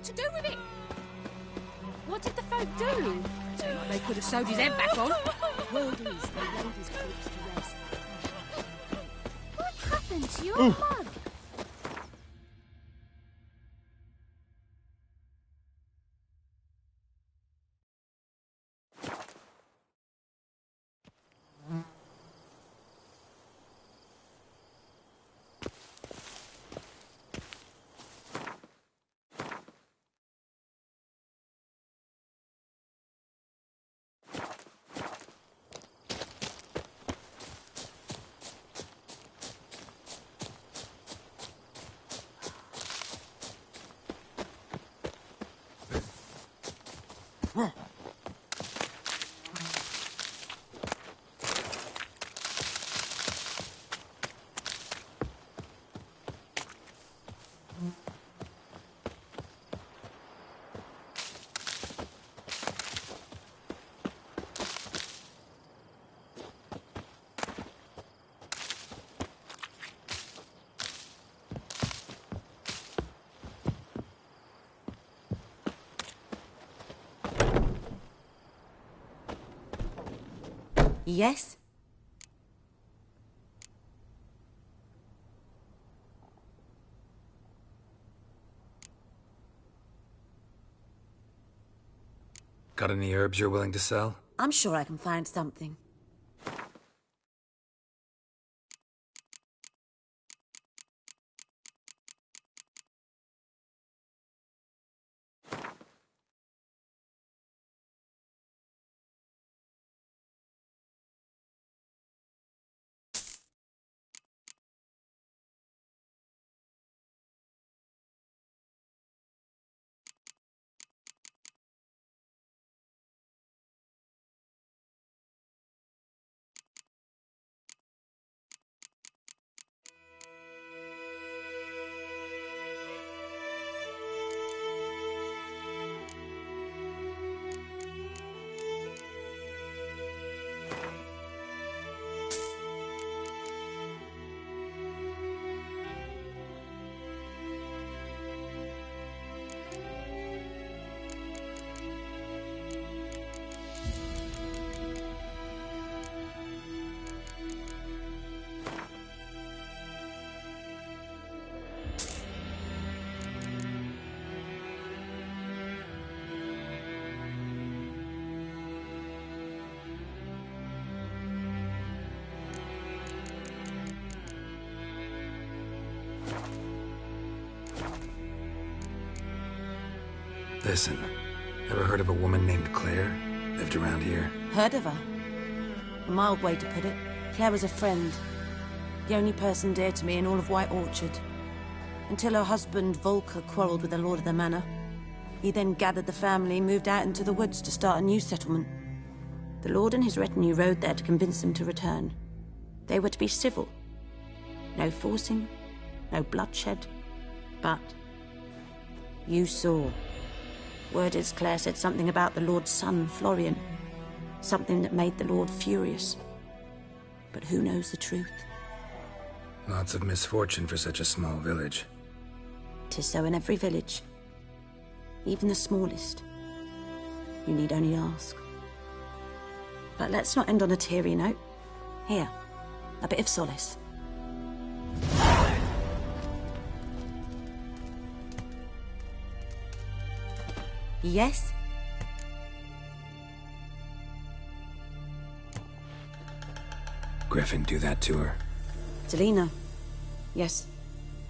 to do with it? What did the folk do? Seemed like they could have sewed his head back on. Word is they laid his corpse to rest. What happened to your mug? Yes? Got any herbs you're willing to sell? I'm sure I can find something. Listen, ever heard of a woman named Claire? Lived around here? Heard of her? A mild way to put it. Claire was a friend. The only person dear to me in all of White Orchard. Until her husband, Volker, quarreled with the lord of the manor. He then gathered the family, moved out into the woods to start a new settlement. The lord and his retinue rode there to convince them to return. They were to be civil. No forcing, no bloodshed. But you saw. Word is Claire said something about the lord's son, Florian. Something that made the lord furious. But who knows the truth? Lots of misfortune for such a small village. 'Tis so in every village. Even the smallest. You need only ask. But let's not end on a teary note. Here, a bit of solace. Yes? Griffin do that to her? Selina. Yes.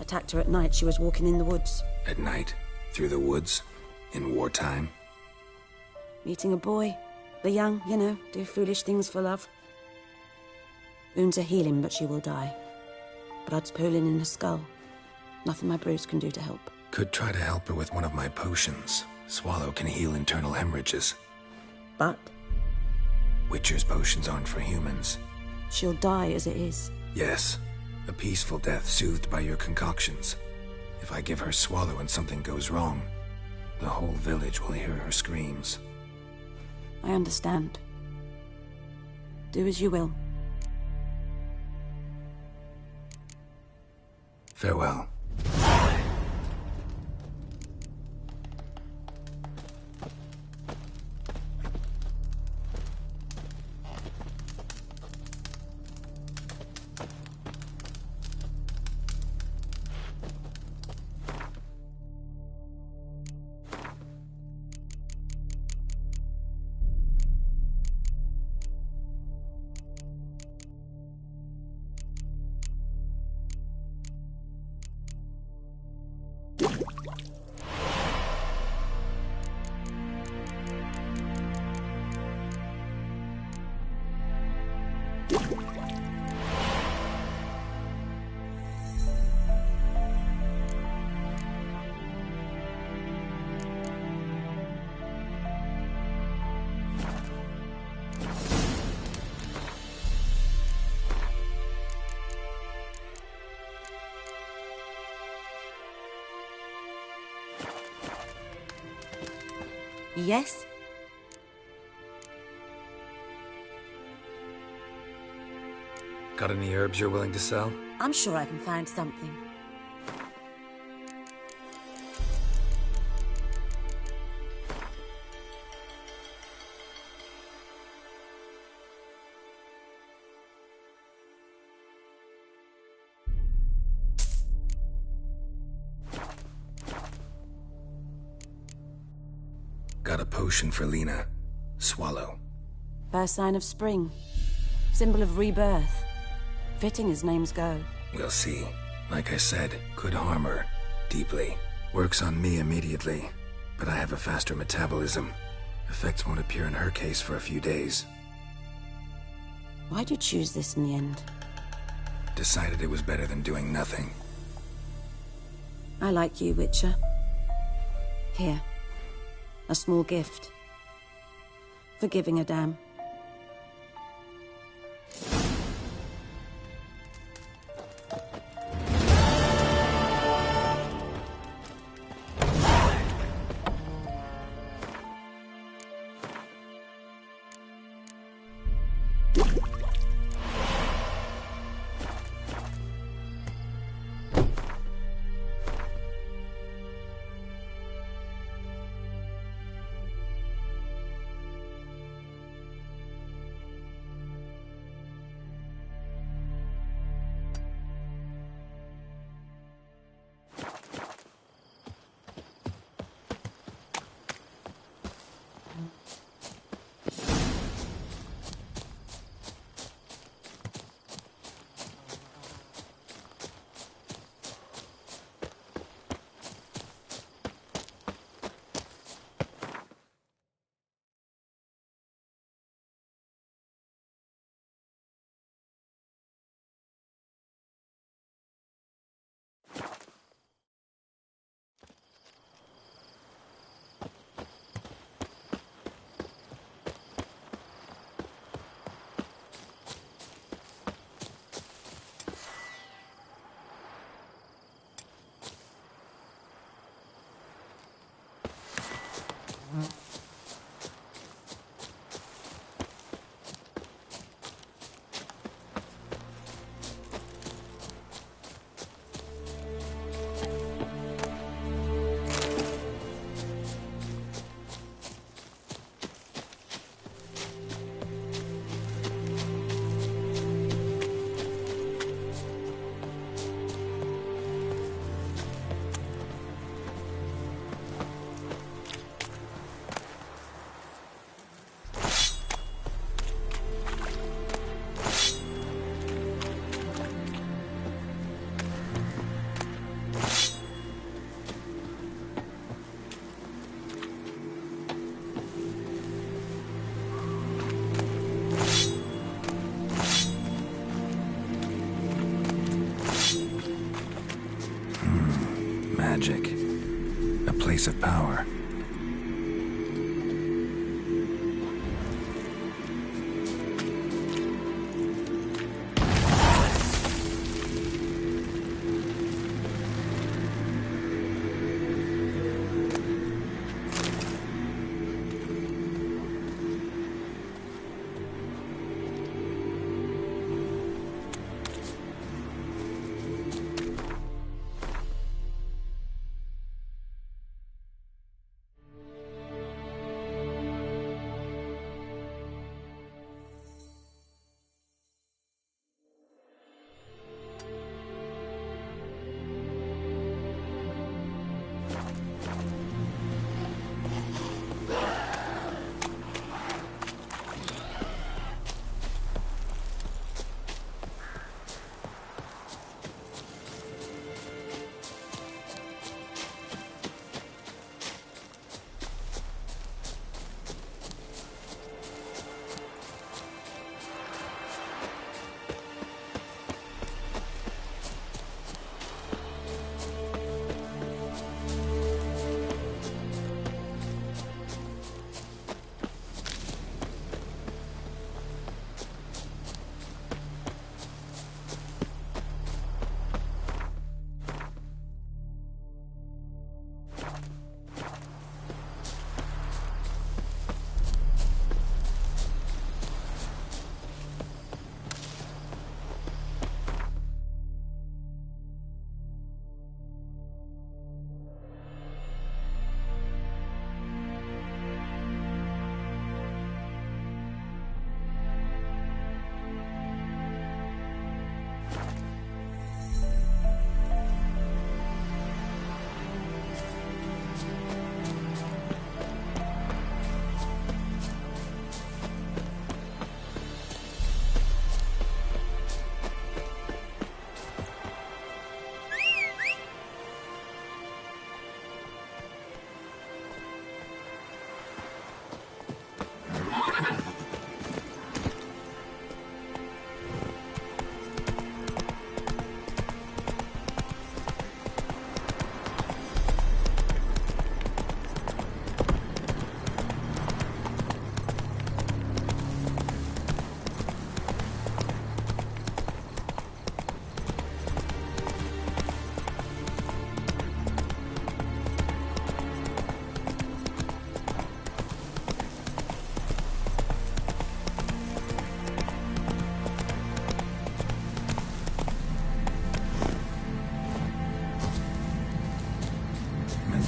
Attacked her at night. She was walking in the woods. At night? Through the woods? In wartime? Meeting a boy. The young, you know, do foolish things for love. Wounds are healing, but she will die. Blood's pooling in her skull. Nothing my brews can do to help. Could try to help her with one of my potions. Swallow can heal internal hemorrhages. But? Witcher's potions aren't for humans. She'll die as it is. Yes. A peaceful death soothed by your concoctions. If I give her Swallow and something goes wrong, the whole village will hear her screams. I understand. Do as you will. Farewell. Yes? Got any herbs you're willing to sell? I'm sure I can find something. Got a potion for Lena. Swallow. First sign of spring. Symbol of rebirth. Fitting as names go. We'll see. Like I said, could harm her. Deeply. Works on me immediately. But I have a faster metabolism. Effects won't appear in her case for a few days. Why'd you choose this in the end? Decided it was better than doing nothing. I like you, Witcher. Here. A small gift. For giving a damn. Magic. A place of power.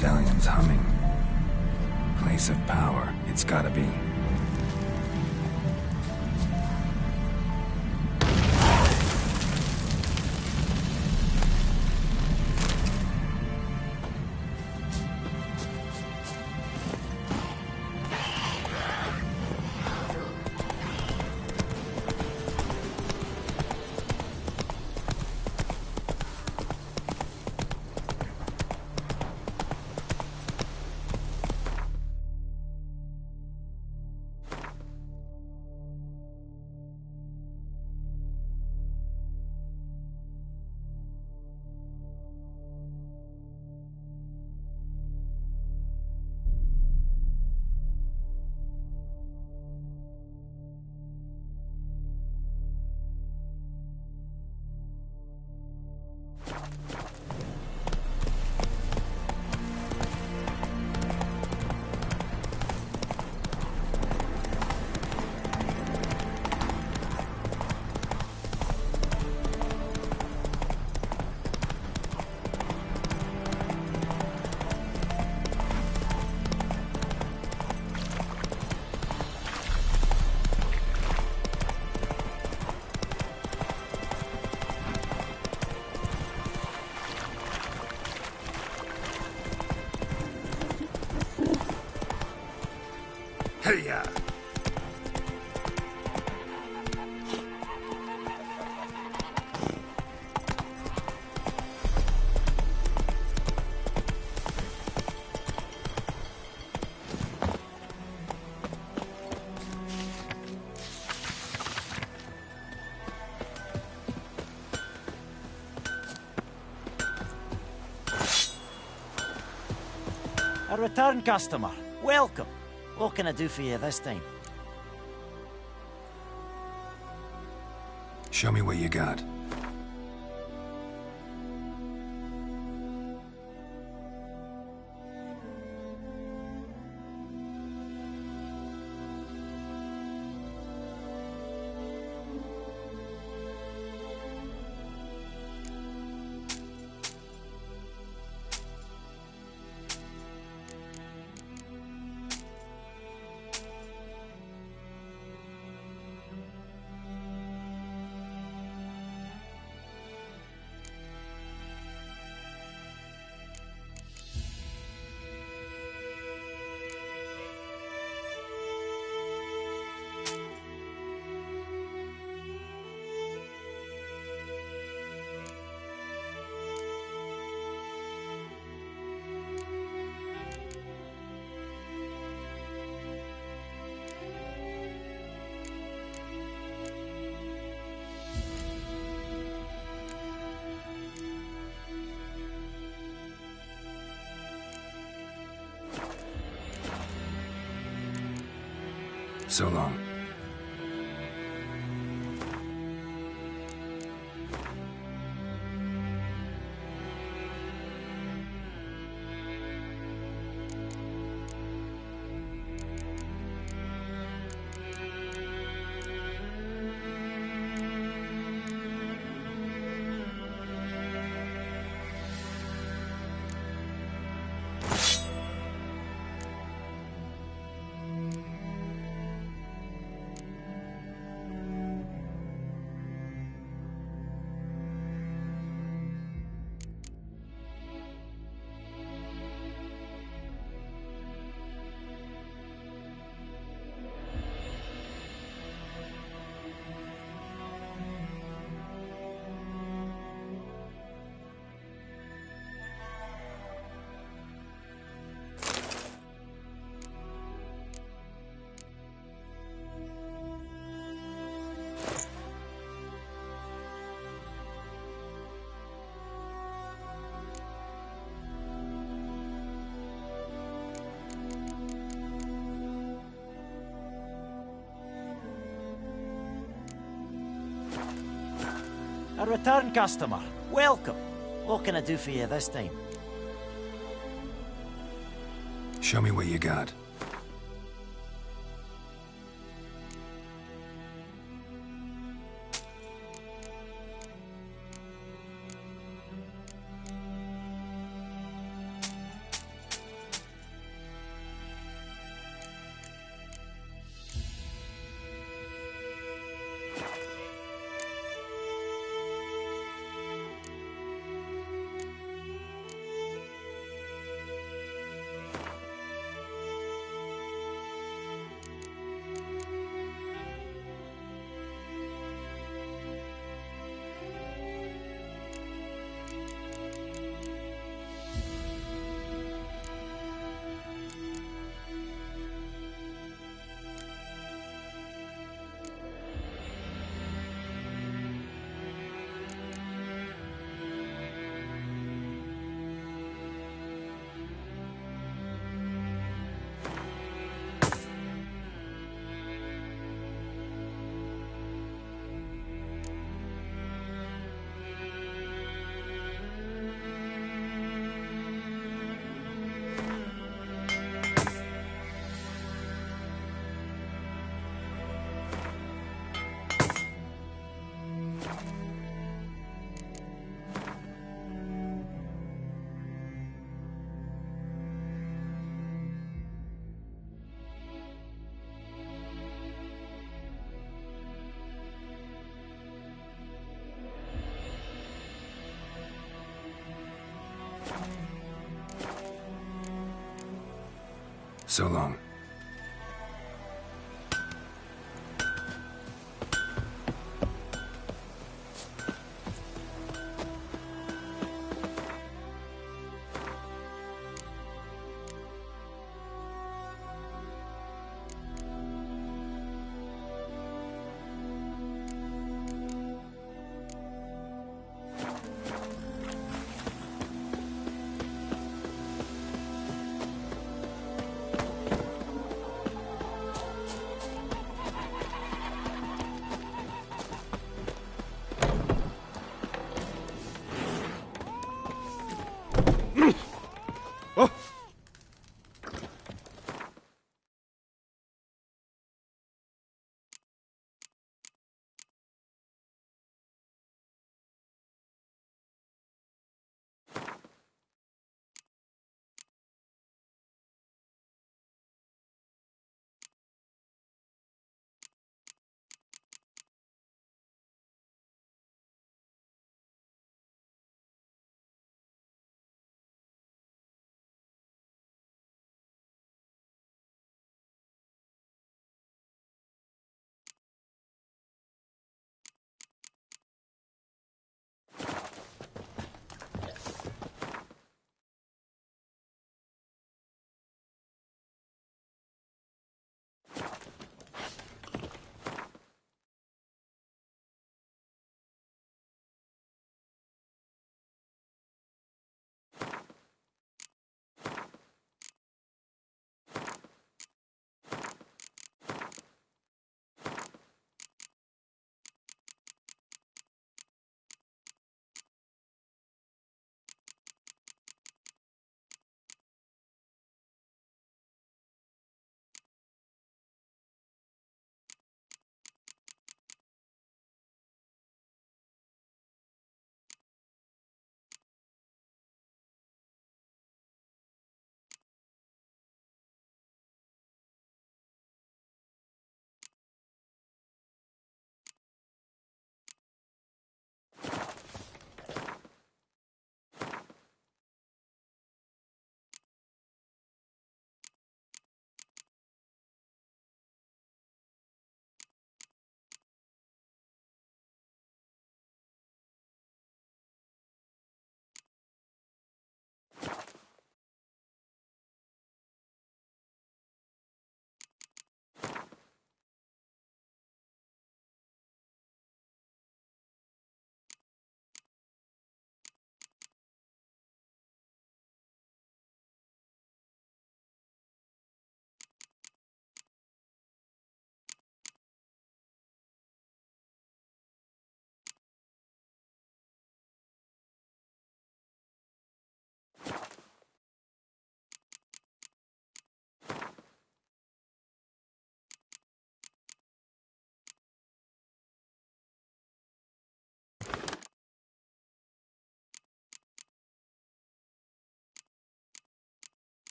medallion's humming. Place of power, it's gotta be. Hey-ya! A return customer. Welcome. What can I do for you this time? Show me what you got. So long. A return customer. Welcome. What can I do for you this time? Show me what you got. So long.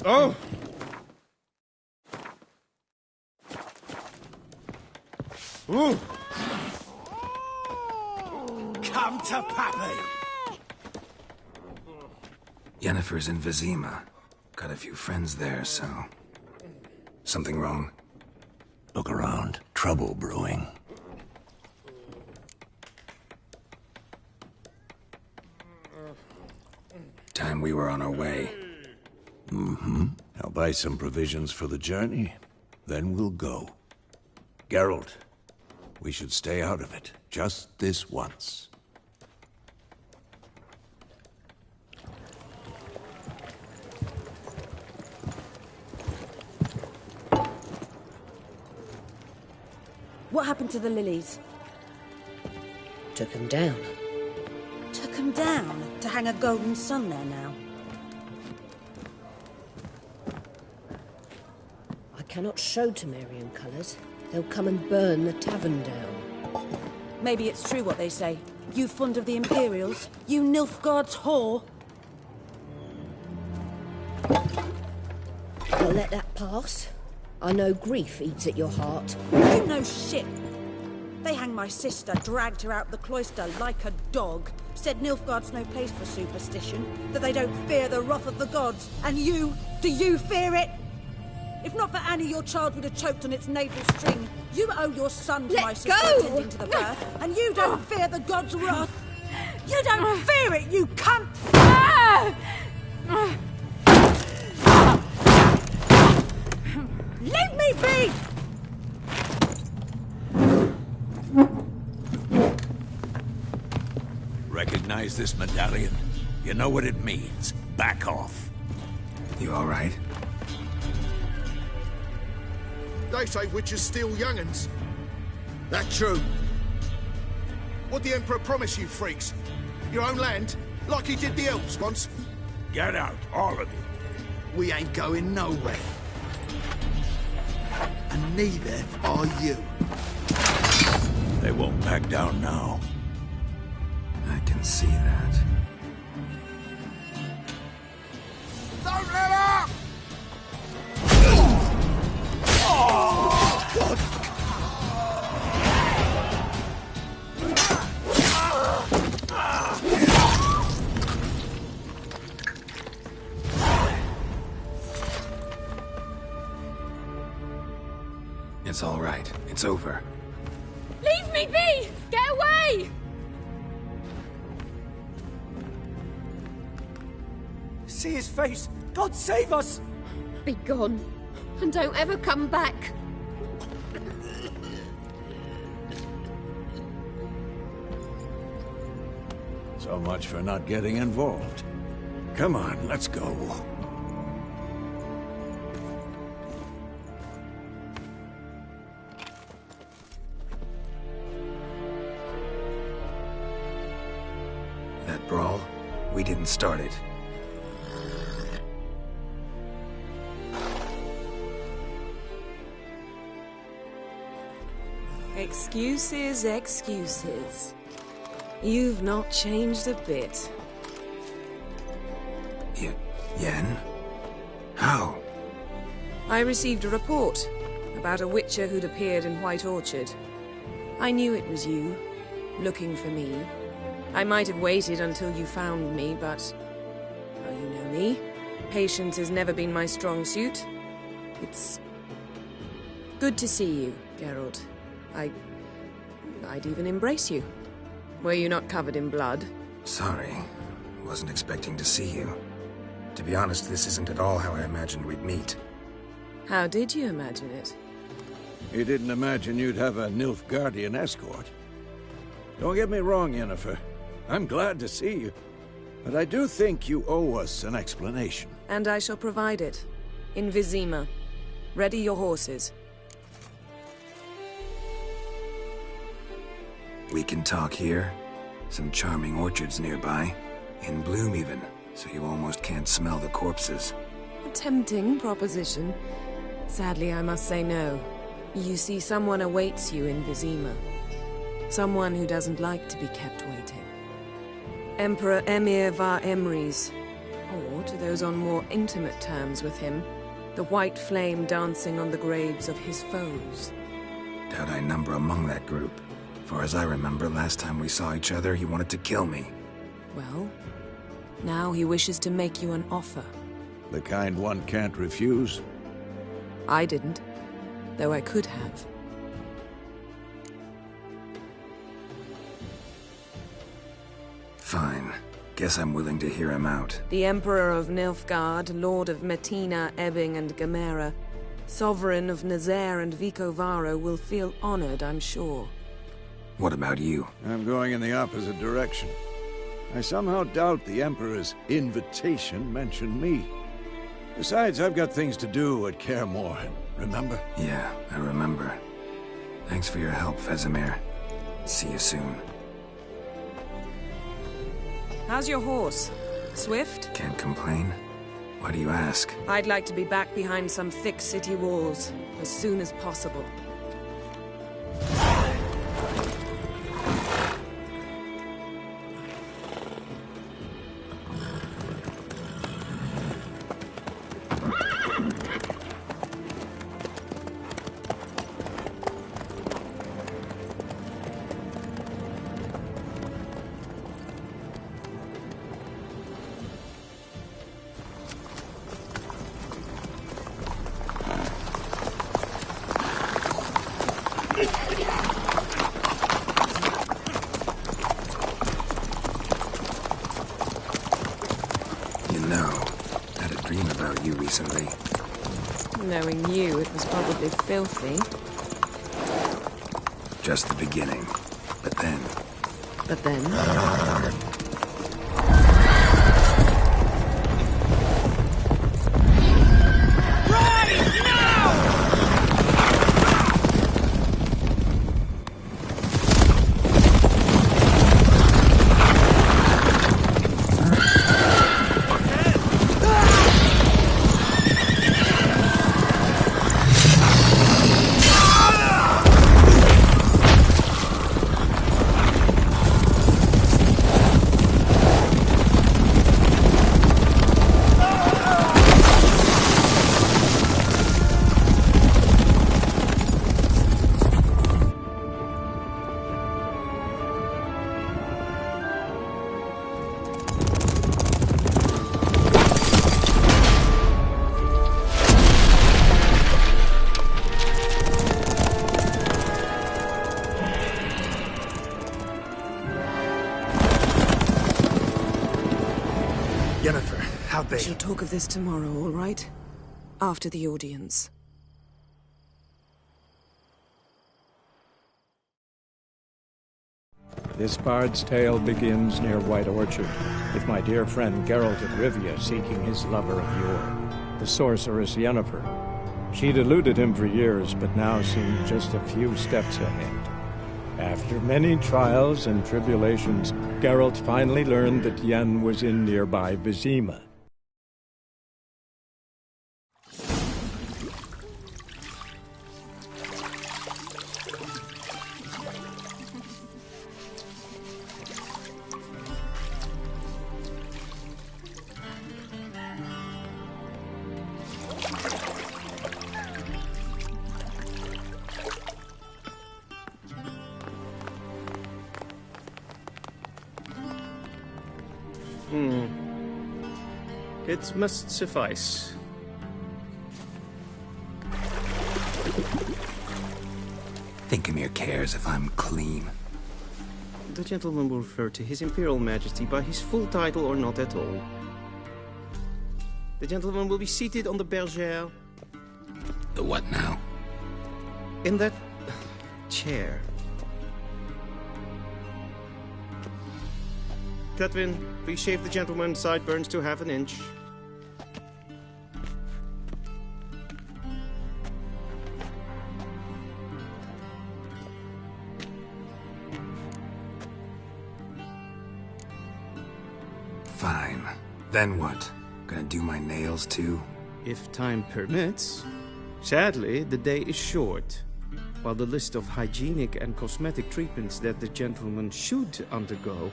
Oh! Ooh! Come to Pappy! Yennefer's in Vizima. Got a few friends there, so... Something wrong? Look around. Trouble brewing. Time we were on our way. Mm-hmm. I'll buy some provisions for the journey. Then we'll go. Geralt, we should stay out of it. Just this once. What happened to the lilies? Took him down. Took 'em down to hang a golden sun there now. I cannot show Temerian colours. They'll come and burn the tavern down. Maybe it's true what they say. You fond of the Imperials? You Nilfgaard's whore? I'll let that pass. I know grief eats at your heart. You know shit. They hanged my sister, dragged her out the cloister like a dog. Said Nilfgaard's no place for superstition, that they don't fear the wrath of the gods. And you, do you fear it? If not for Annie, your child would have choked on its navel string. You owe your son to my sister attending to the birth, and you don't fear the gods' wrath. You don't fear it, you cunt! Leave me be! Recognize this medallion? You know what it means. Back off. You all right? They say witches steal young'uns. That true? What the Emperor promise you, freaks? Your own land? Like he did the elves once? Get out, all of you. We ain't going nowhere. And neither are you. They won't back down now. I can see that. Don't let up! It's all right. It's over. Leave me be! Get away! See his face! God save us! Be gone, and don't ever come back. So much for not getting involved. Come on, let's go. That brawl, we didn't start it. Excuses, excuses. You've not changed a bit. Yen? How? I received a report about a witcher who'd appeared in White Orchard. I knew it was you, looking for me. I might have waited until you found me, but... well, you know me. Patience has never been my strong suit. It's... good to see you, Geralt. I'd even embrace you. Were you not covered in blood? Sorry. Wasn't expecting to see you. To be honest, this isn't at all how I imagined we'd meet. How did you imagine it? You didn't imagine you'd have a Nilfgaardian escort. Don't get me wrong, Yennefer. I'm glad to see you. But I do think you owe us an explanation. And I shall provide it. In Vizima. Ready your horses. We can talk here. Some charming orchards nearby. In bloom even, so you almost can't smell the corpses. A tempting proposition. Sadly, I must say no. You see, someone awaits you in Vizima. Someone who doesn't like to be kept waiting. Emperor Emhyr var Emreis. Or, to those on more intimate terms with him, the white flame dancing on the graves of his foes. Doubt I number among that group. For as I remember, last time we saw each other, he wanted to kill me. Well, now he wishes to make you an offer. The kind one can't refuse. I didn't, though I could have. Fine. Guess I'm willing to hear him out. The Emperor of Nilfgaard, Lord of Metina, Ebbing and Gamera, Sovereign of Nazaire and Vicovaro will feel honored, I'm sure. What about you? I'm going in the opposite direction. I somehow doubt the Emperor's invitation mentioned me. Besides, I've got things to do at Kaer Morhen, remember? Yeah, I remember. Thanks for your help, Vesemir. See you soon. How's your horse? Swift? Can't complain. Why do you ask? I'd like to be back behind some thick city walls as soon as possible. Recently. Knowing you, it was probably filthy. Just the beginning. But then... But then? Yennefer, how'd they... We shall talk of this tomorrow, all right? After the audience. This bard's tale begins near White Orchard, with my dear friend Geralt of Rivia seeking his lover of yore, the sorceress Yennefer. She'd eluded him for years, but now seemed just a few steps ahead. After many trials and tribulations, Geralt finally learned that Yen was in nearby Vizima. It must suffice. Thinkamir cares if I'm clean. The gentleman will refer to His Imperial Majesty by his full title or not at all. The gentleman will be seated on the bergère. The what now? In that chair. Cutwin, please shave the gentleman's sideburns to half an inch. Fine. Then what? Gonna do my nails too? If time permits. Sadly, the day is short, while the list of hygienic and cosmetic treatments that the gentleman should undergo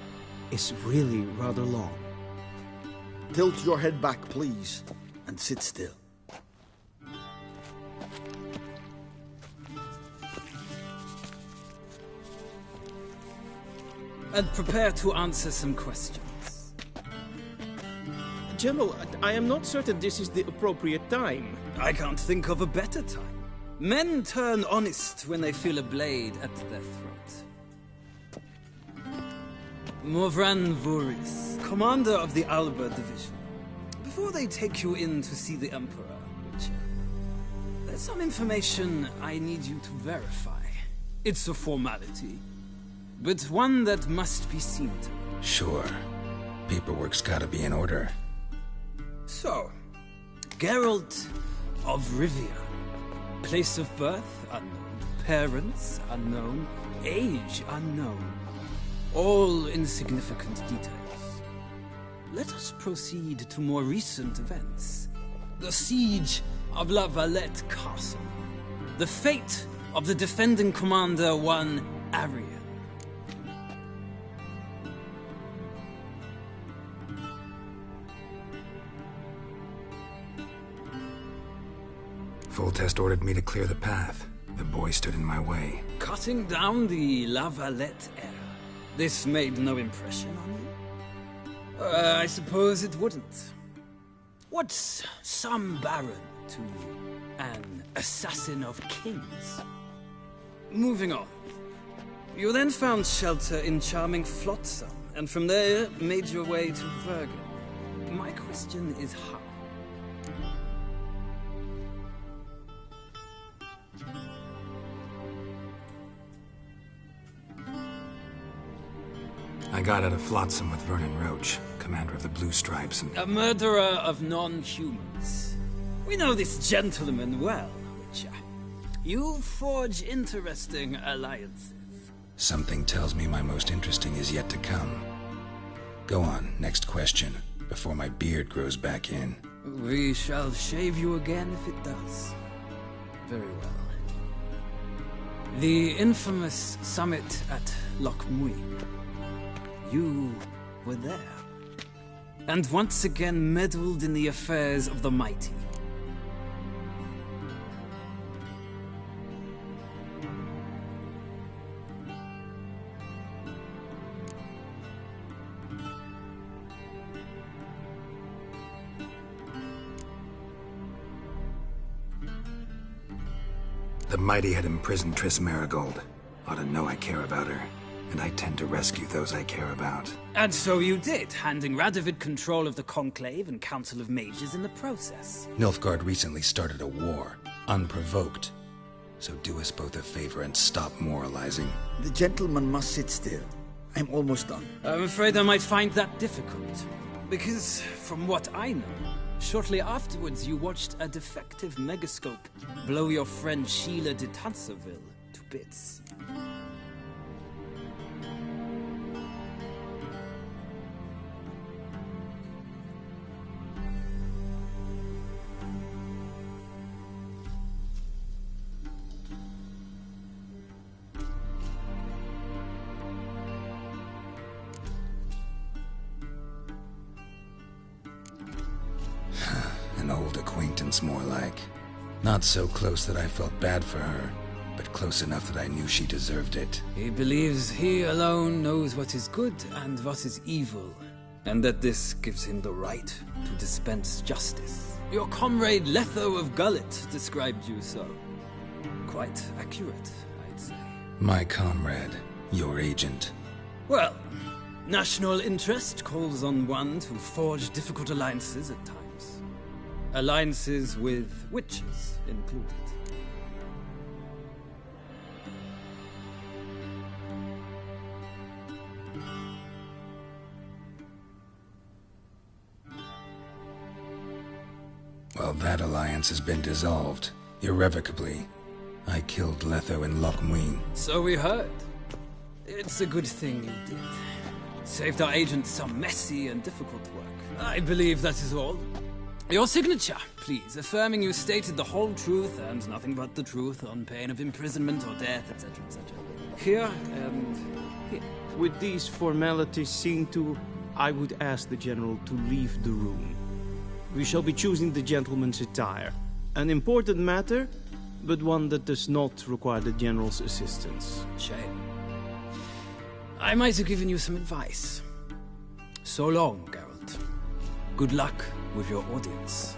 is really rather long. Tilt your head back, please, and sit still. And prepare to answer some questions. General, I am not certain this is the appropriate time. I can't think of a better time. Men turn honest when they feel a blade at their throat. Morvran Voorhis, commander of the Alba Division. Before they take you in to see the Emperor, Witcher, there's some information I need you to verify. It's a formality, but one that must be seen to. Sure. Paperwork's gotta be in order. So, Geralt of Rivia. Place of birth, unknown. Parents unknown. Age unknown. All insignificant details. Let us proceed to more recent events. The siege of La Valette Castle. The fate of the defending commander, one Arian. Foltest ordered me to clear the path. The boy stood in my way. Cutting down the La Valette heir. This made no impression on you? I suppose it wouldn't. What's some baron to an assassin of kings? Moving on. You then found shelter in charming Flotsam, and from there made your way to Vergen. My question is how? I got out of Flotsam with Vernon Roach, commander of the Blue Stripes, and... A murderer of non-humans. We know this gentleman well, Witcher. You forge interesting alliances. Something tells me my most interesting is yet to come. Go on, next question, before my beard grows back in. We shall shave you again if it does. Very well. The infamous summit at Loch Muin. You were there. And once again meddled in the affairs of the mighty. The mighty had imprisoned Triss Marigold. Ought to know I care about her. And I tend to rescue those I care about. And so you did, handing Radovid control of the Conclave and Council of Mages in the process. Nilfgaard recently started a war, unprovoked. So do us both a favor and stop moralizing. The gentleman must sit still. I'm almost done. I'm afraid I might find that difficult. Because, from what I know, shortly afterwards you watched a defective megascope blow your friend Sheila de Tanserville to bits. An old acquaintance, more like. Not so close that I felt bad for her, but close enough that I knew she deserved it. He believes he alone knows what is good and what is evil, and that this gives him the right to dispense justice. Your comrade Letho of Gullet described you so. Quite accurate, I'd say. My comrade, your agent. Well, national interest calls on one to forge difficult alliances at times. Alliances with witches included. Well, that alliance has been dissolved, irrevocably. I killed Letho in Loch Muin. So we heard. It's a good thing you did. Saved our agent some messy and difficult work. I believe that is all. Your signature, please, affirming you stated the whole truth and nothing but the truth on pain of imprisonment or death, etc., etc. Here and here. With these formalities seen to, I would ask the General to leave the room. We shall be choosing the gentleman's attire. An important matter, but one that does not require the General's assistance. Shame. I might have given you some advice. So long, Geralt. Good luck with your audience.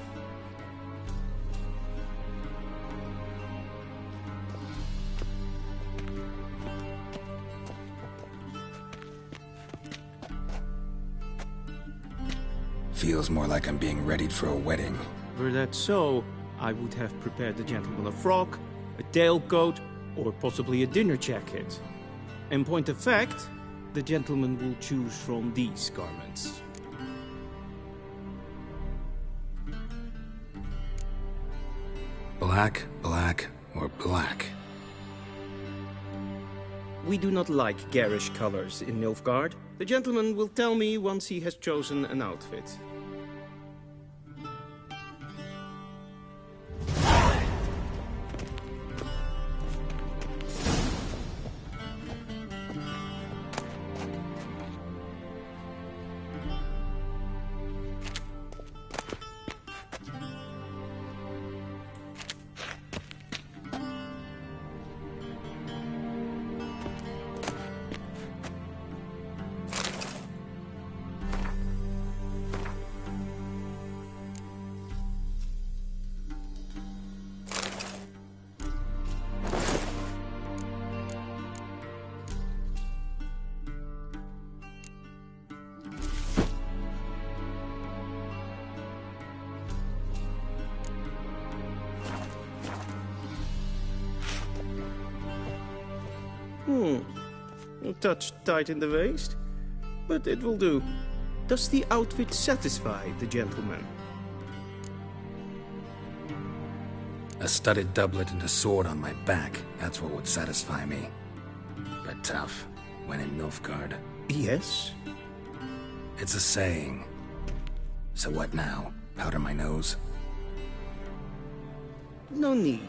Feels more like I'm being readied for a wedding. Were that so, I would have prepared the gentleman a frock, a tailcoat, or possibly a dinner jacket. In point of fact, the gentleman will choose from these garments. Black, black, or black? We do not like garish colors in Nilfgaard. The gentleman will tell me once he has chosen an outfit. A touch tight in the waist, but it will do. Does the outfit satisfy the gentleman? A studded doublet and a sword on my back, that's what would satisfy me. But tough, when in Nilfgaard. Yes? It's a saying. So what now? Powder my nose? No need.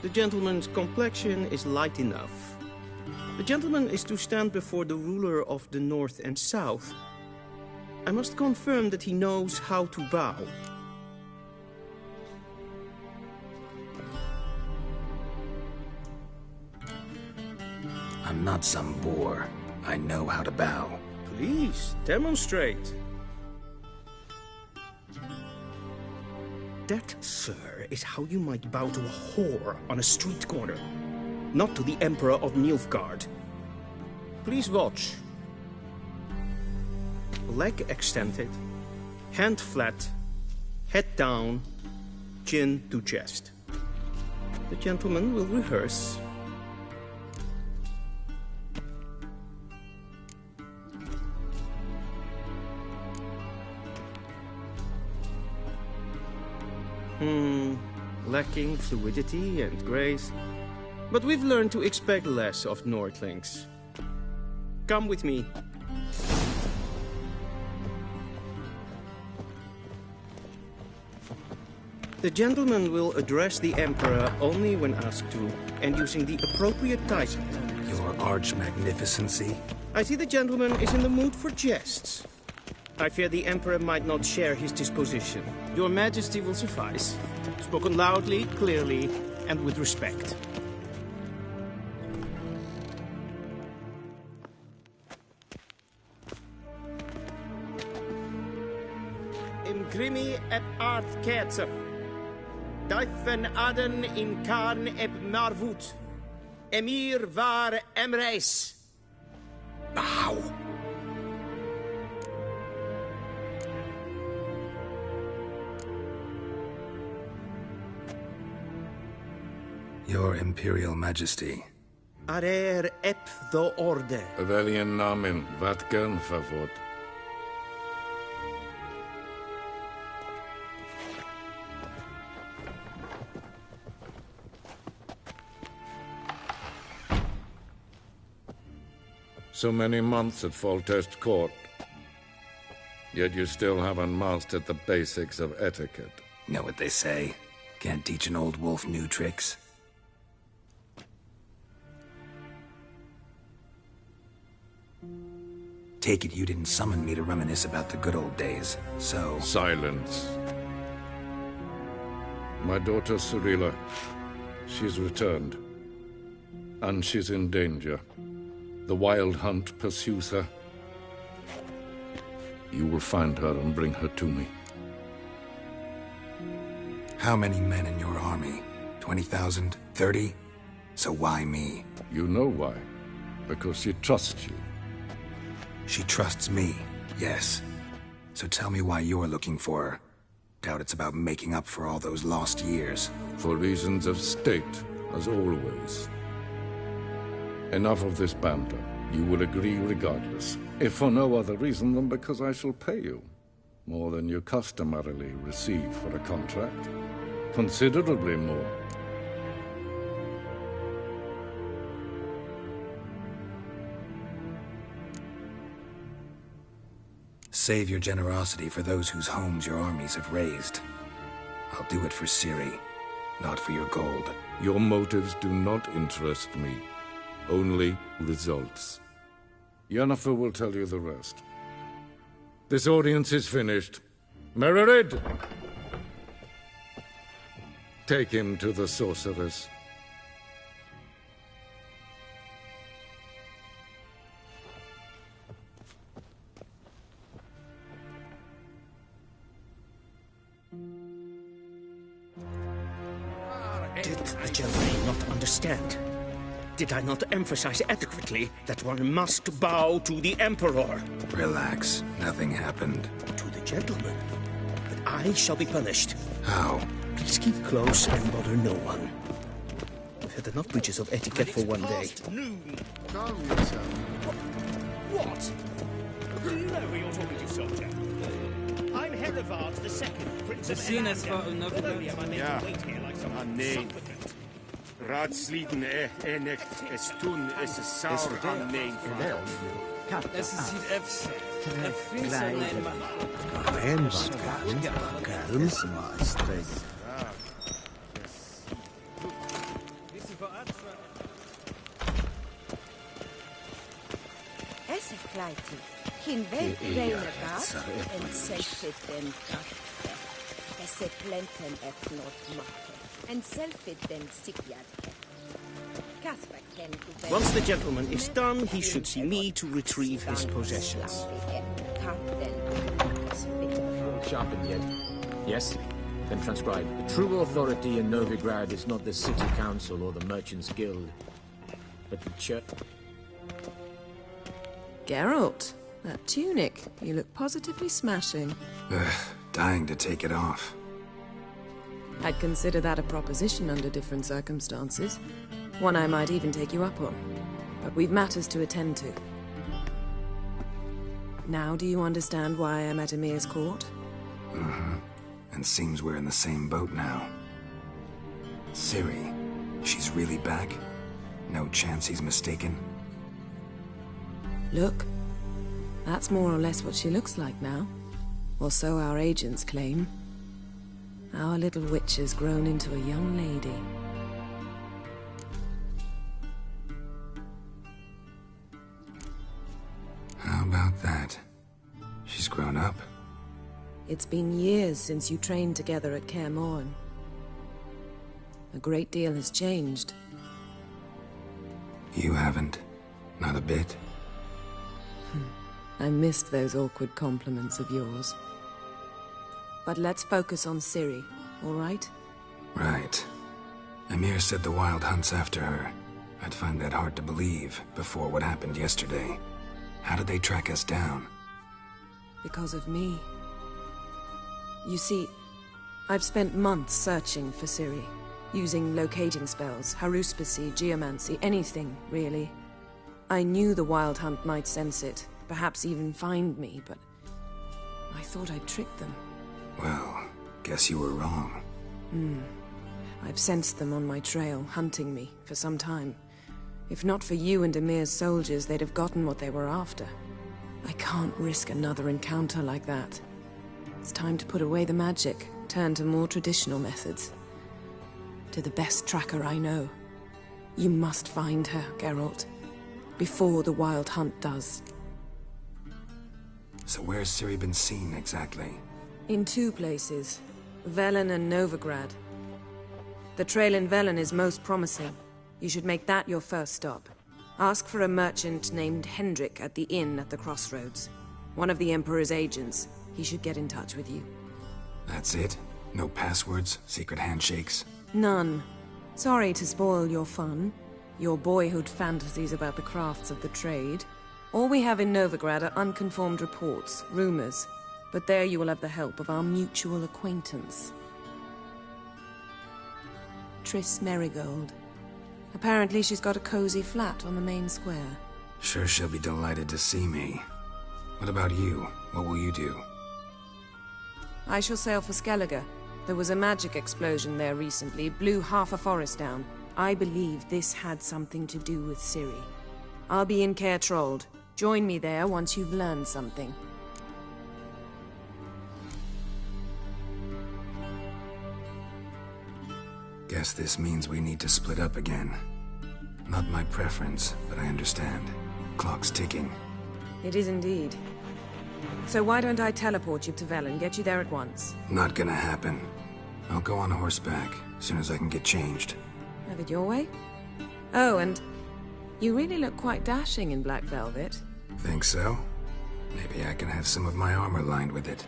The gentleman's complexion is light enough. The gentleman is to stand before the ruler of the North and South. I must confirm that he knows how to bow. I'm not some boor. I know how to bow. Please, demonstrate. That, sir, is how you might bow to a whore on a street corner. Not to the Emperor of Nilfgaard. Please watch. Leg extended, hand flat, head down, chin to chest. The gentleman will rehearse. Lacking fluidity and grace. But we've learned to expect less of Nordlings. Come with me. The gentleman will address the Emperor only when asked to, and using the appropriate title. Your arch-magnificency? I see the gentleman is in the mood for jests. I fear the Emperor might not share his disposition. Your Majesty will suffice. Spoken loudly, clearly, and with respect. Imgrimi eb art ketzer. Duifen aden in karn eb marvoet. Emir var emreis. Bow. Your Imperial Majesty. Arer ep the orde. Weljen namen, wat gern favort. So many months at Foltest Court. Yet you still haven't mastered the basics of etiquette. Know what they say? Can't teach an old wolf new tricks. Take it you didn't summon me to reminisce about the good old days, so... Silence. My daughter Cirilla, she's returned. And she's in danger. The Wild Hunt pursues her. You will find her and bring her to me. How many men in your army? 20,000? 30? So why me? You know why. Because she trusts you. She trusts me, yes. So tell me why you're looking for her. Doubt it's about making up for all those lost years. For reasons of state, as always. Enough of this banter. You will agree regardless. If for no other reason than because I shall pay you. More than you customarily receive for a contract. Considerably more. Save your generosity for those whose homes your armies have razed. I'll do it for Ciri, not for your gold. Your motives do not interest me. Only results. Yennefer will tell you the rest. This audience is finished. Mererid! Take him to the sorceress. Did the general not understand? Did I not emphasize adequately that one must bow to the Emperor? Relax. Nothing happened. To the gentleman. But I shall be punished. How? Please keep close and bother no one. I've had enough breaches of etiquette for one day. Noon. Calm yourself. What? You know who you're talking to, soldier. I'm Herivard II, Prince of Elaria. Ja, nee. Raadsleden echt es tun es sauer aan mijn vrouw. Es ist Fs. Es ist kleiti. Hin weg renegat en selfit den kaffe. Es est plenten et not makke. En selfit den sikyad. Once the gentleman is done, he should see me to retrieve his possessions. Sharpened yet? Yes? Then transcribe. The true authority in Novigrad is not the city council or the merchants' guild, but the church. Geralt, that tunic. You look positively smashing. Dying to take it off. I'd consider that a proposition under different circumstances. One I might even take you up on. But we've matters to attend to. Now do you understand why I'm at Emir's court? Mm-hmm. And seems we're in the same boat now. Ciri, she's really back? No chance he's mistaken? Look. That's more or less what she looks like now. Or so our agents claim. Our little witch has grown into a young lady. How about that? She's grown up? It's been years since you trained together at Kaer Morhen. A great deal has changed. You haven't? Not a bit? I missed those awkward compliments of yours. But let's focus on Ciri, all right? Right. Emir said the Wild Hunt's after her. I'd find that hard to believe before what happened yesterday. How did they track us down? Because of me. You see, I've spent months searching for Ciri, using locating spells, haruspicy, geomancy, anything, really. I knew the Wild Hunt might sense it, perhaps even find me, but I thought I'd tricked them. Well, guess you were wrong. I've sensed them on my trail, hunting me, for some time. If not for you and Emir's soldiers, they'd have gotten what they were after. I can't risk another encounter like that. It's time to put away the magic, turn to more traditional methods. To the best tracker I know. You must find her, Geralt. Before the Wild Hunt does. So where's Ciri been seen, exactly? In two places. Velen and Novigrad. The trail in Velen is most promising. You should make that your first stop. Ask for a merchant named Hendrik at the inn at the crossroads. One of the Emperor's agents. He should get in touch with you. That's it? No passwords? Secret handshakes? None. Sorry to spoil your fun. Your boyhood fantasies about the crafts of the trade. All we have in Novigrad are unconfirmed reports, rumors. But there you will have the help of our mutual acquaintance. Triss Merigold. Apparently she's got a cozy flat on the main square. Sure she'll be delighted to see me. What about you? What will you do? I shall sail for Skellige. There was a magic explosion there recently, blew half a forest down. I believe this had something to do with Ciri. I'll be in Caer Trold. Join me there once you've learned something. Guess this means we need to split up again. Not my preference, but I understand. Clock's ticking. It is indeed. So why don't I teleport you to Velen, get you there at once? Not gonna happen. I'll go on horseback, as soon as I can get changed. Have it your way? Oh, and you really look quite dashing in black velvet. Think so? Maybe I can have some of my armor lined with it.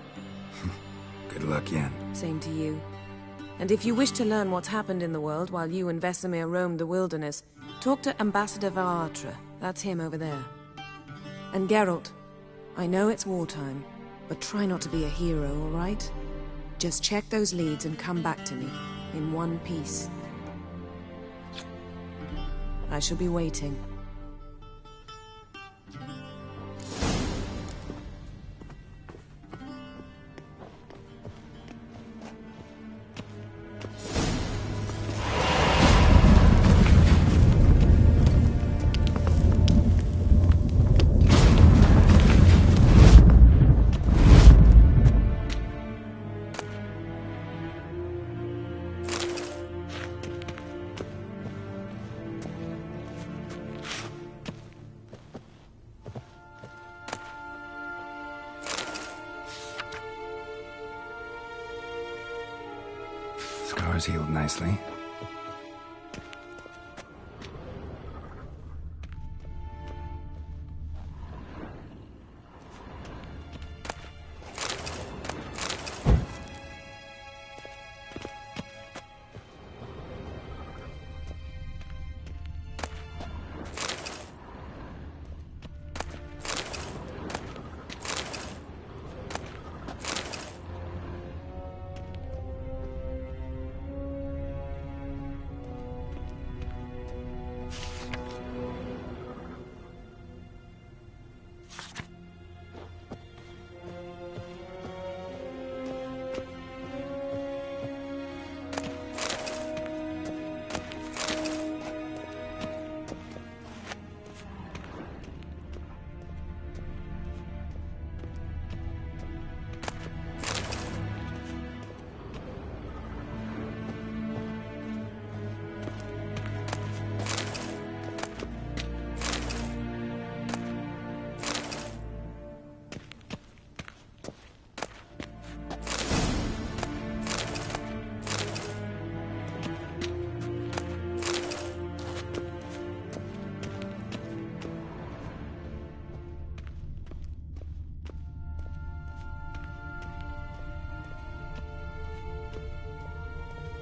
Good luck, Yen. Same to you. And if you wish to learn what's happened in the world while you and Vesemir roamed the wilderness, talk to Ambassador Varatra. That's him over there. And Geralt, I know it's wartime, but try not to be a hero, all right? Just check those leads and come back to me, in one piece. I shall be waiting. Scars healed nicely.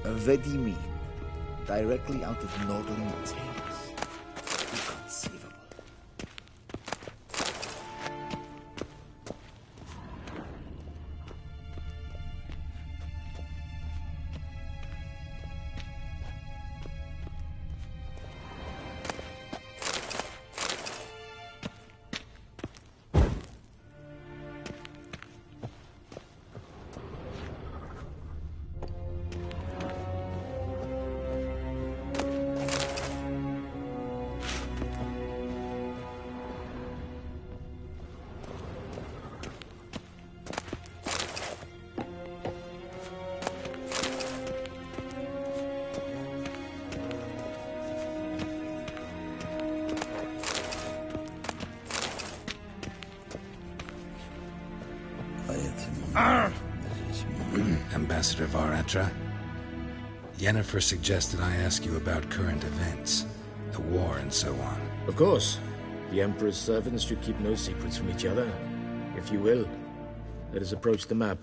Vedimin, directly out of Nordling tales. Inconceivable. Ambassador Varatra, Yennefer suggested I ask you about current events, the war and so on. Of course. The Emperor's servants should keep no secrets from each other. If you will, let us approach the map.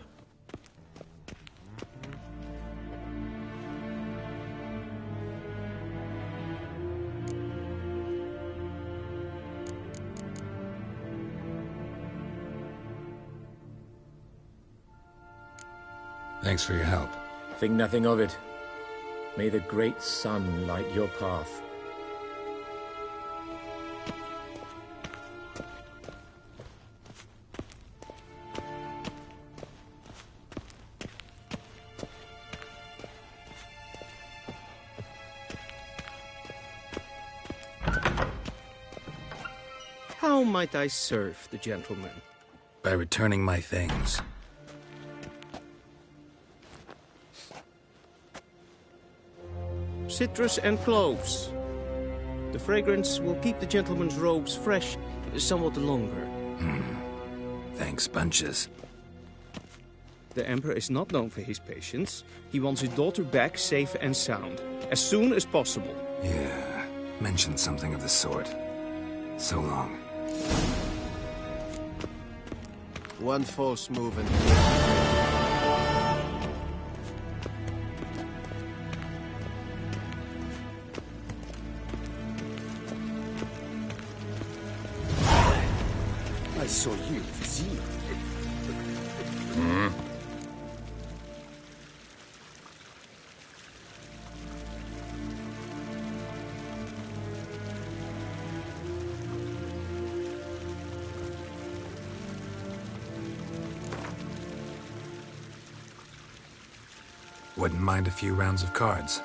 Thanks for your help. Think nothing of it. May the great sun light your path. How might I serve the gentleman? By returning my things. citrus and cloves. The fragrance will keep the gentleman's robes fresh somewhat longer. Thanks, bunches. The Emperor is not known for his patience. He wants his daughter back safe and sound, as soon as possible. Yeah, mentioned something of the sort. So long. One false move and... I saw you, see? Wouldn't mind a few rounds of cards.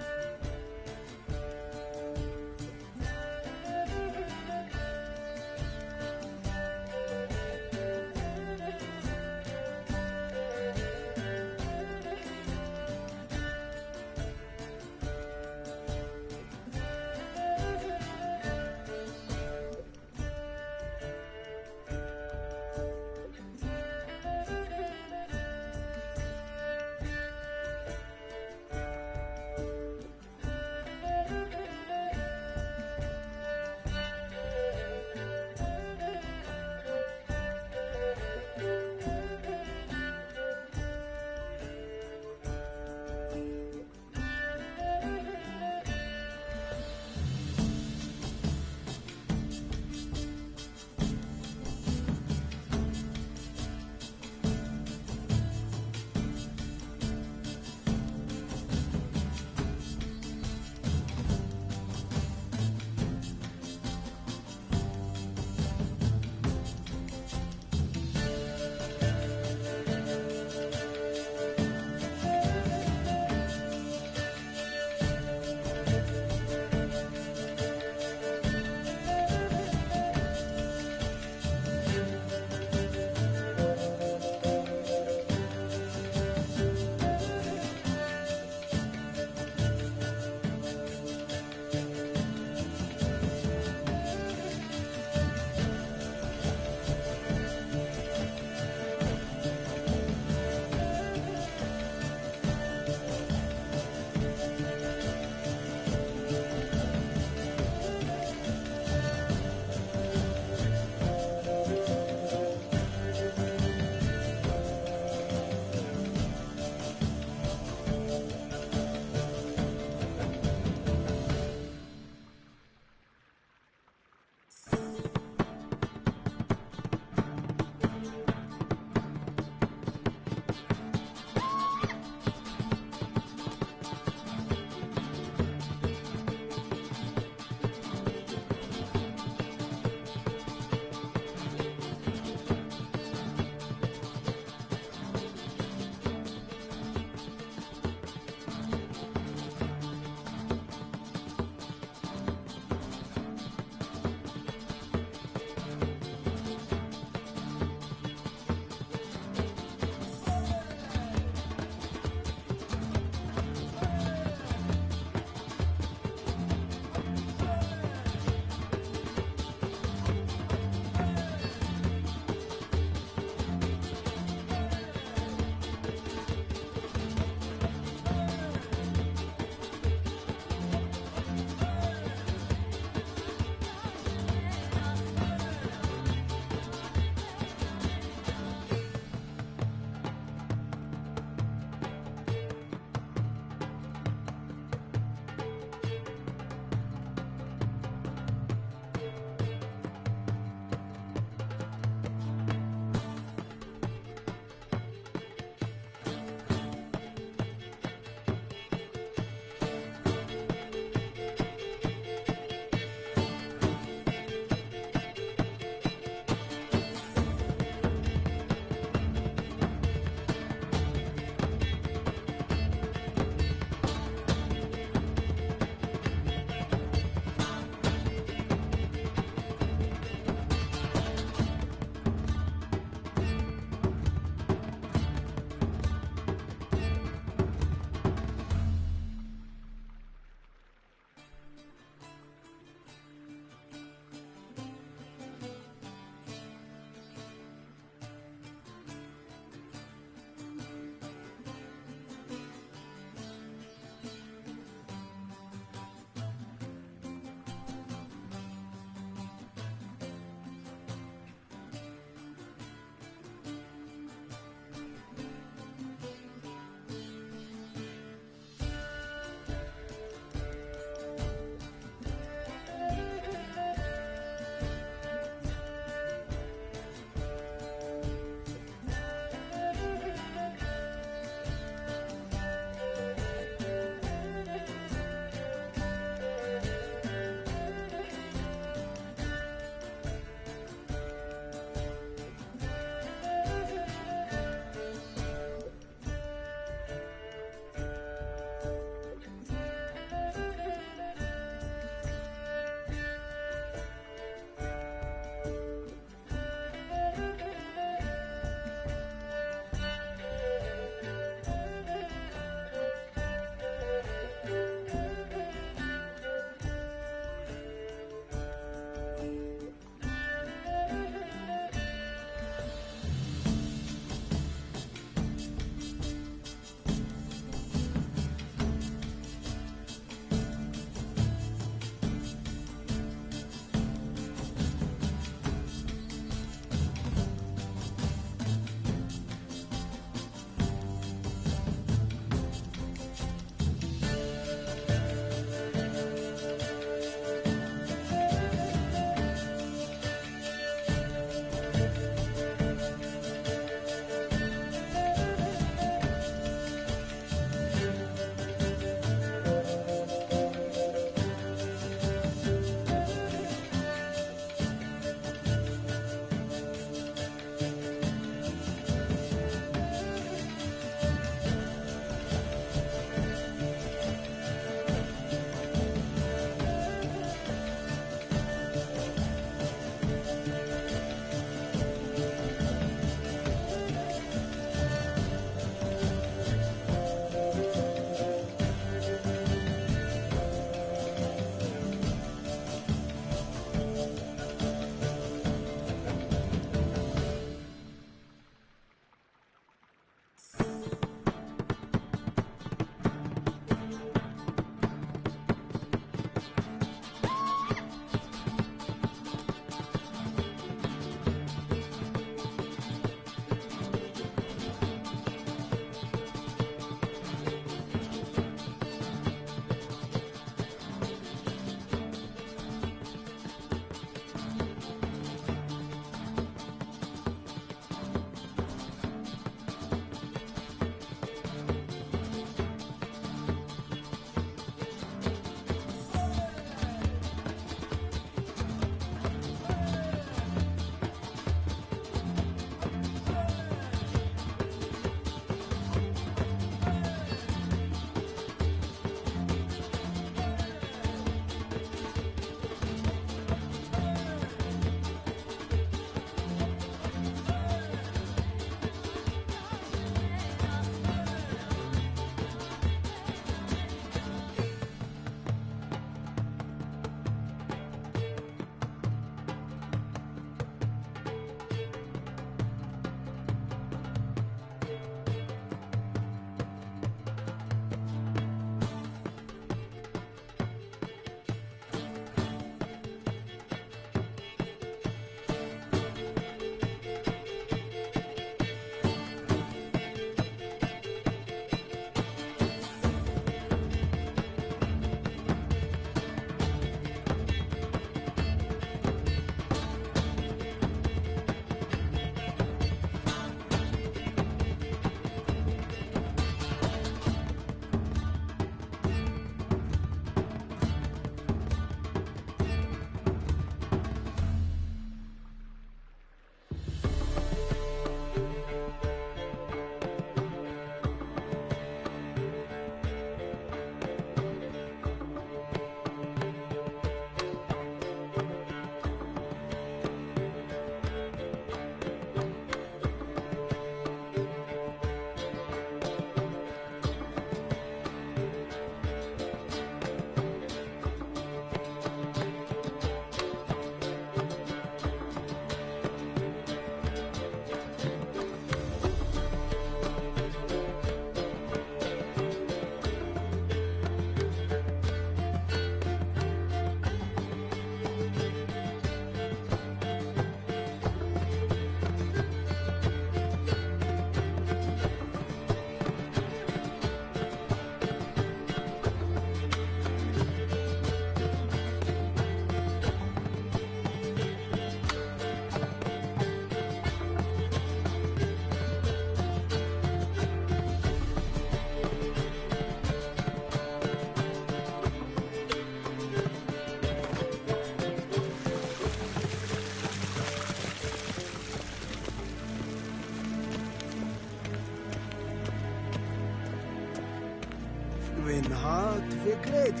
Bin hart verkleed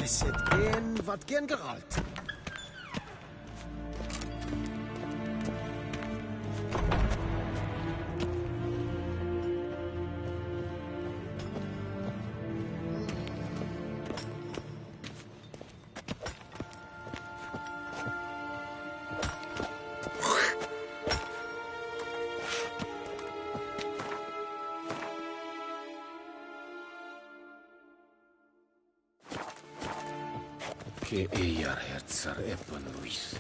Es het een wat gen Geralt. Che eier herzer eppen Luis.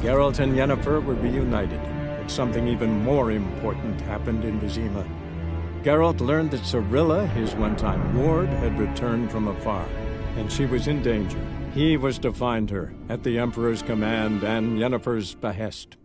Geralt and Yennefer were reunited, but something even more important happened in Vizima. Geralt learned that Cirilla, his one-time ward, had returned from afar, and she was in danger. He was to find her, at the Emperor's command and Yennefer's behest.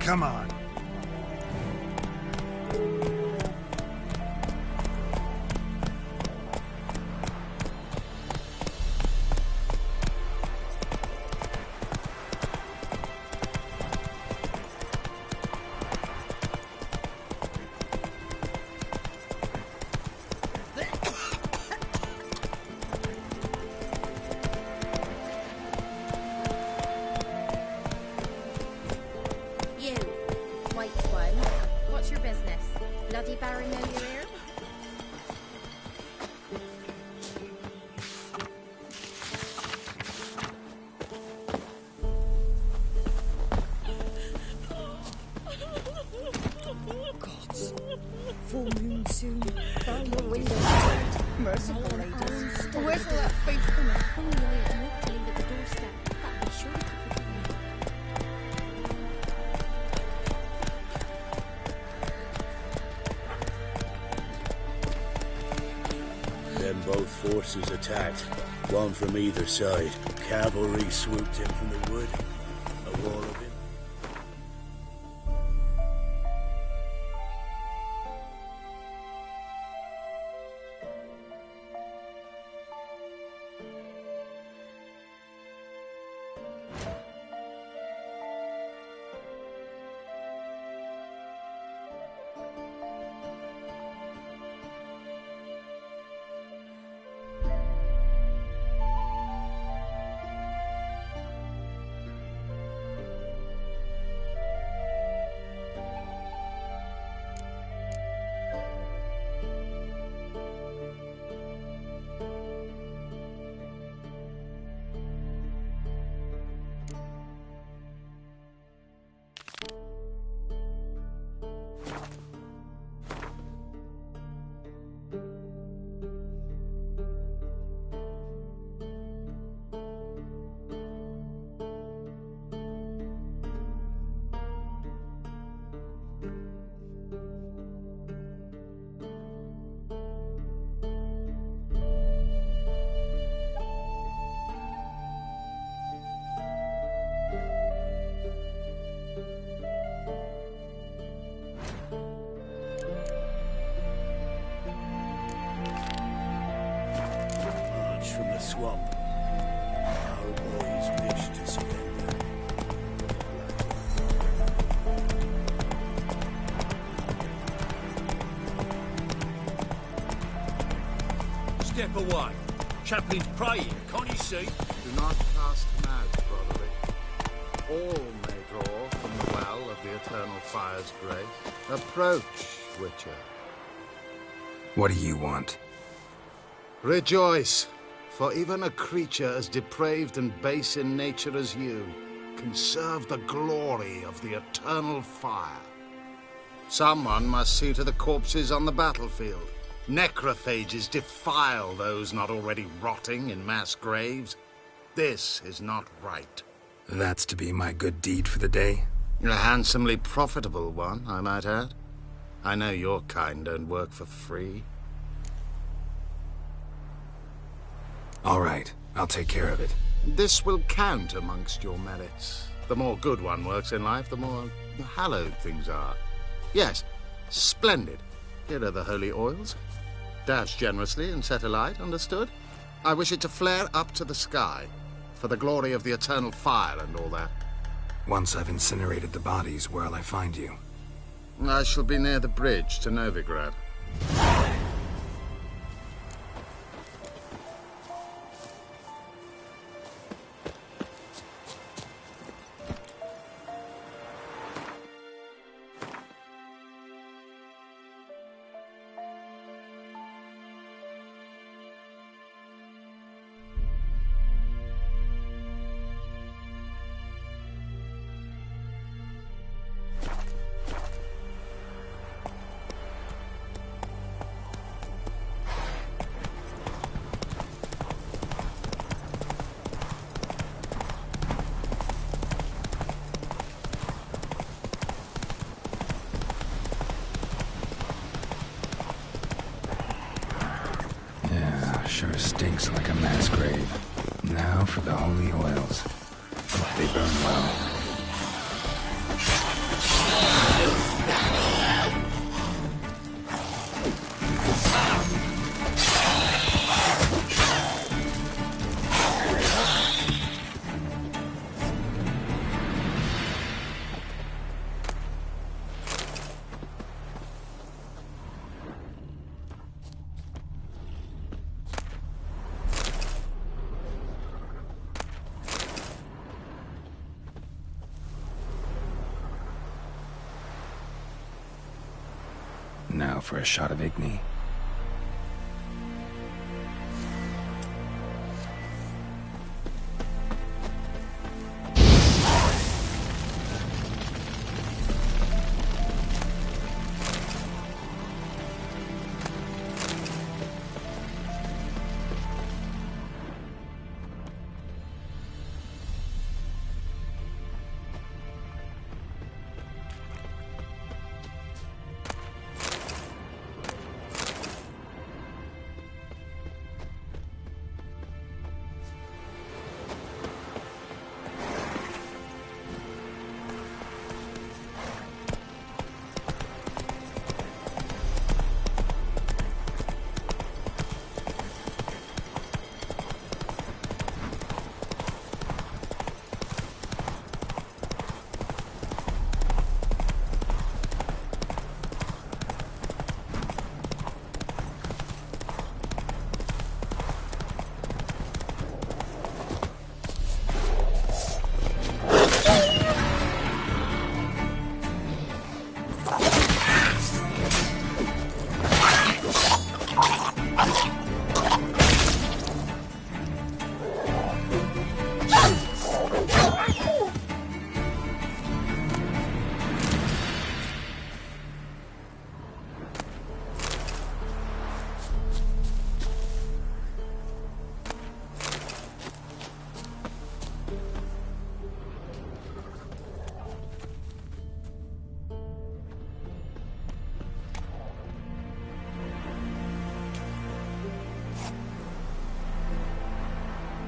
Come on. Then both forces attacked, one from either side. Cavalry swooped in from the wood. A wall of it. keep away. Chaplain's praying, can't you see? Do not cast him out, Broderick. All may draw from the well of the Eternal Fire's grace. Approach, Witcher. What do you want? Rejoice, for even a creature as depraved and base in nature as you can serve the glory of the Eternal Fire. Someone must see to the corpses on the battlefield. Necrophages defile those not already rotting in mass graves. This is not right. That's to be my good deed for the day? A handsomely profitable one, I might add. I know your kind don't work for free. All right, I'll take care of it. This will count amongst your merits. The more good one works in life, the more hallowed things are. Yes, splendid. Here are the holy oils. Dash generously and set alight, understood? I wish it to flare up to the sky, for the glory of the Eternal Fire and all that. Once I've incinerated the bodies, where'll I find you? I shall be near the bridge to Novigrad. Sure stinks like a mass grave. Now for the holy oils. They burn well. Now for a shot of Igni.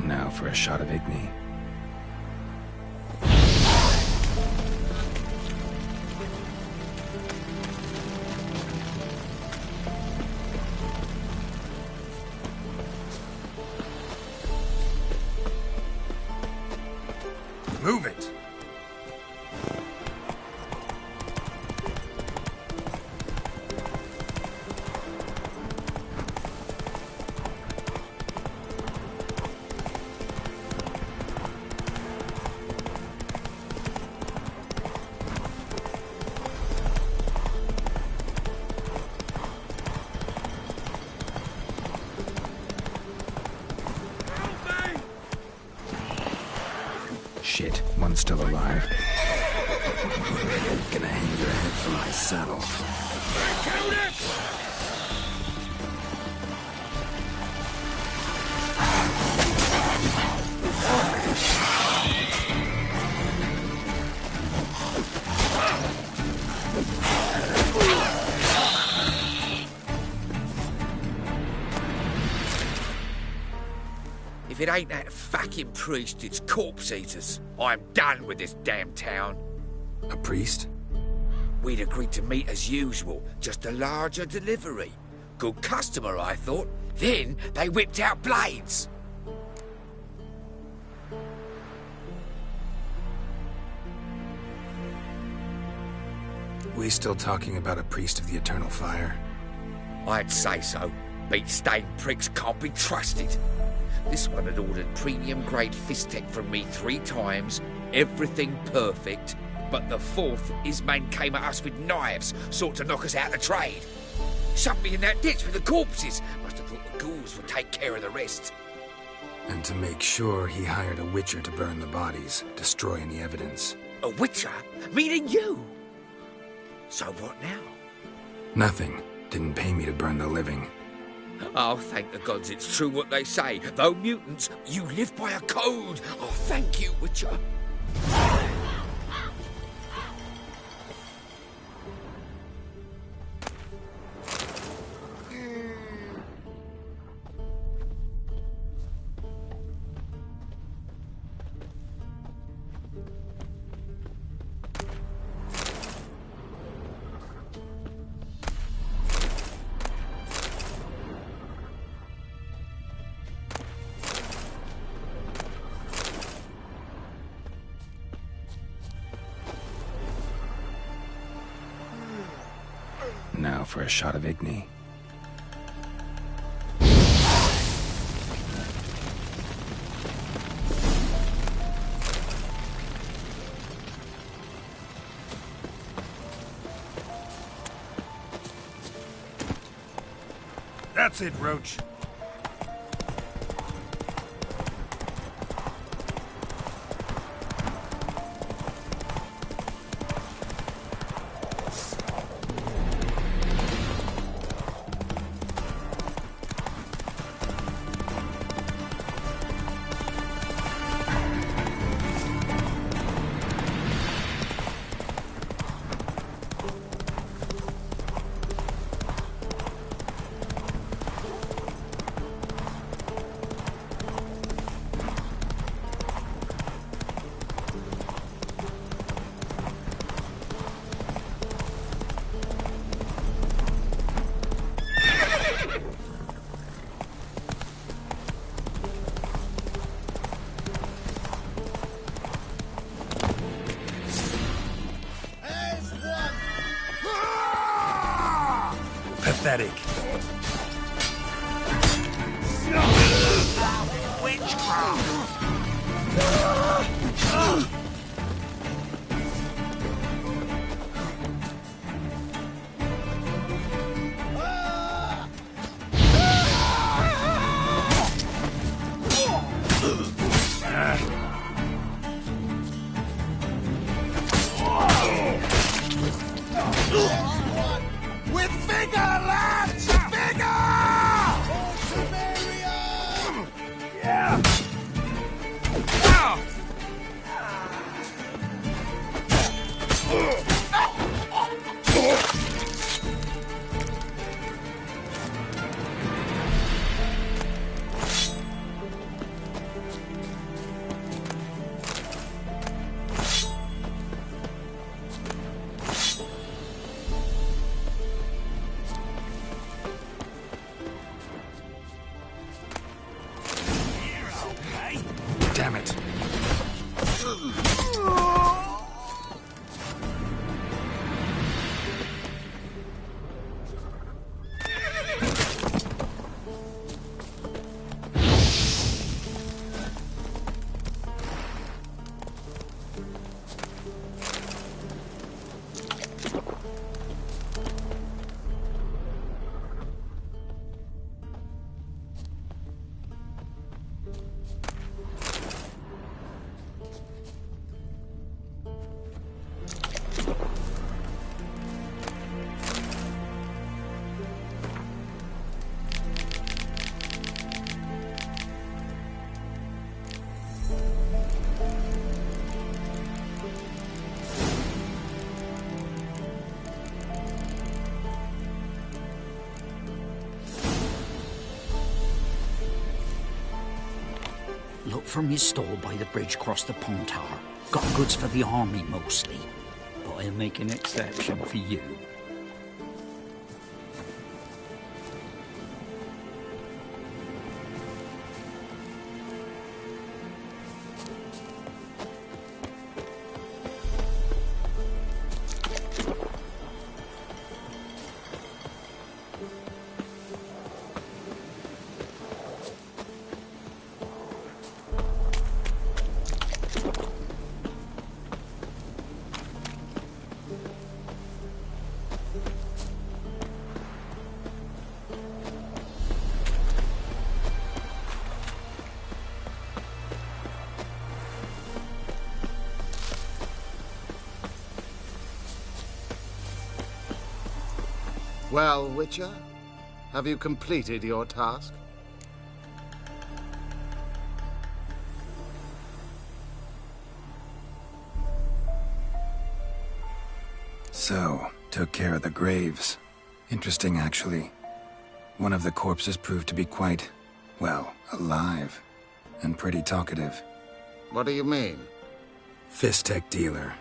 Now for a shot of Igni. Move it! idiot. One still alive. Gonna hang your head from my saddle. If it ain't that fucking priest, it's corpse eaters. I'm done with this damn town. A priest? We'd agreed to meet as usual, just a larger delivery. Good customer, I thought. Then they whipped out blades. We still talking about a priest of the Eternal Fire? I'd say so. Beat-stained pricks can't be trusted. This one had ordered premium-grade fisstech from me 3 times, everything perfect, but the 4th, his men came at us with knives, sought to knock us out of trade. Shoved me in that ditch with the corpses. Must have thought the ghouls would take care of the rest. And to make sure, he hired a witcher to burn the bodies, destroy any evidence. A witcher? Meaning you? So what now? Nothing. Didn't pay me to burn the living. Oh, thank the gods it's true what they say. Though mutants, you live by a code. Oh, thank you, Witcher. Now for a shot of Igni. That's it, Roach. Pathetic. With vigor, lads! Vigor! Yeah! Damn it. from his stall by the bridge across the Pontar. Got goods for the army mostly, but I'll make an exception for you. Well, Witcher, have you completed your task? So, took care of the graves. Interesting, actually. One of the corpses proved to be quite, well, alive. And pretty talkative. What do you mean? Fistech dealer.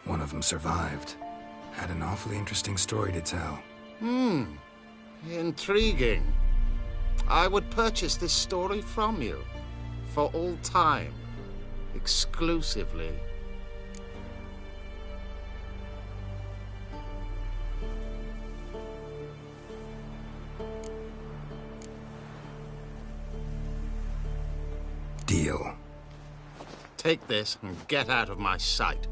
One of them survived. Had an awfully interesting story to tell. Intriguing. I would purchase this story from you. For all time. Exclusively. Deal. Take this and get out of my sight.